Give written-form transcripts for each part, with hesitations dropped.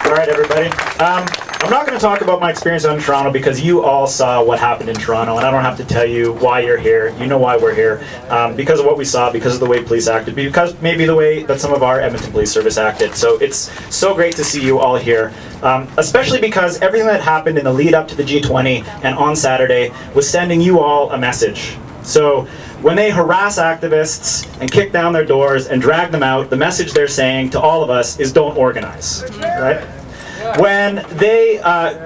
All right, everybody. I'm not going to talk about my experience out in Toronto because you all saw what happened in Toronto, and I don't have to tell you why you're here. You know why we're here. Because of what we saw, because of the way police acted, because maybe the way that some of our Edmonton Police Service acted. So it's so great to see you all here, especially because everything that happened in the lead up to the G20 and on Saturday was sending you all a message. So when they harass activists and kick down their doors and drag them out, the message they're saying to all of us is don't organize, right? When they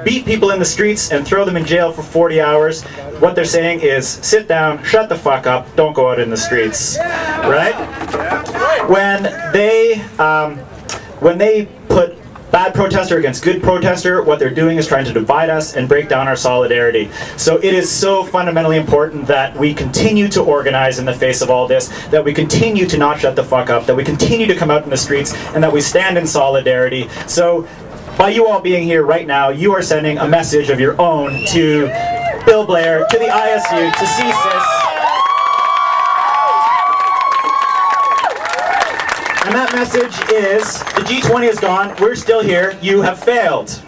beat people in the streets and throw them in jail for 40 hours, what they're saying is sit down, shut the fuck up, don't go out in the streets, right? When they put bad protester against good protester, what they're doing is trying to divide us and break down our solidarity. So it is so fundamentally important that we continue to organize in the face of all this, that we continue to not shut the fuck up, that we continue to come out in the streets, and that we stand in solidarity. So by you all being here right now, you are sending a message of your own to Bill Blair, to the ISU, to CSIS. And that message is, the G20 is gone, we're still here, you have failed.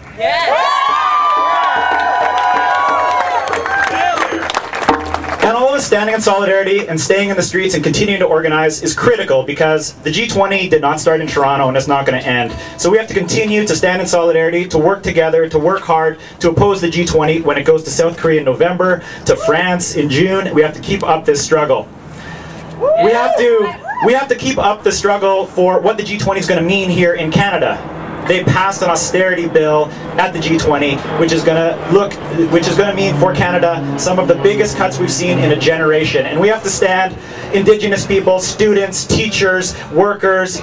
And all of us standing in solidarity and staying in the streets and continuing to organize is critical because the G20 did not start in Toronto and it's not going to end. So we have to continue to stand in solidarity, to work together, to work hard, to oppose the G20 when it goes to South Korea in November, to France in June. We have to keep up this struggle. We have to keep up the struggle for what the G20 is going to mean here in Canada. They passed an austerity bill at the G20, which is going to mean for Canada some of the biggest cuts we've seen in a generation. And we have to stand, Indigenous people, students, teachers, workers,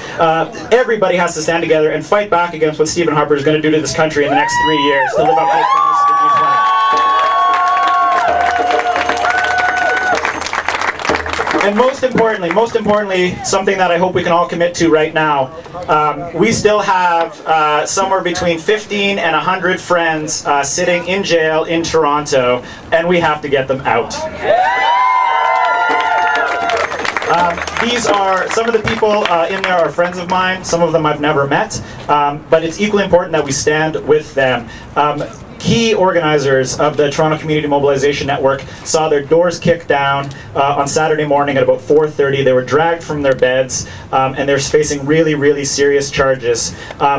everybody has to stand together and fight back against what Stephen Harper is going to do to this country in the next 3 years to live up to his promise to the G20. And most importantly, something that I hope we can all commit to right now, we still have somewhere between 15 and 100 friends sitting in jail in Toronto, and we have to get them out. These are, some of the people in there are friends of mine, some of them I've never met, but it's equally important that we stand with them. Key organizers of the Toronto Community Mobilization Network saw their doors kicked down on Saturday morning at about 4:30. They were dragged from their beds and they're facing really, really serious charges.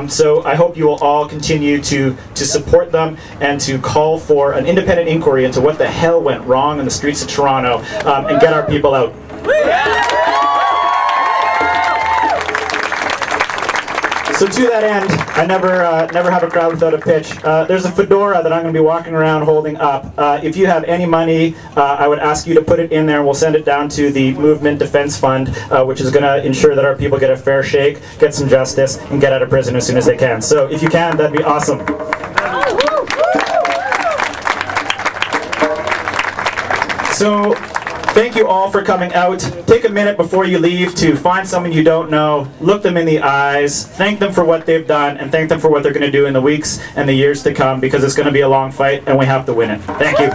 So I hope you will all continue to support them and to call for an independent inquiry into what the hell went wrong in the streets of Toronto and get our people out. So to that end, I never have a crowd without a pitch. There's a fedora that I'm going to be walking around holding up. If you have any money, I would ask you to put it in there and we'll send it down to the Movement Defense Fund, which is going to ensure that our people get a fair shake, get some justice, and get out of prison as soon as they can. So if you can, that'd be awesome. So thank you all for coming out. Take a minute before you leave to find someone you don't know, look them in the eyes, thank them for what they've done, and thank them for what they're going to do in the weeks and the years to come, because it's going to be a long fight and we have to win it. Thank you.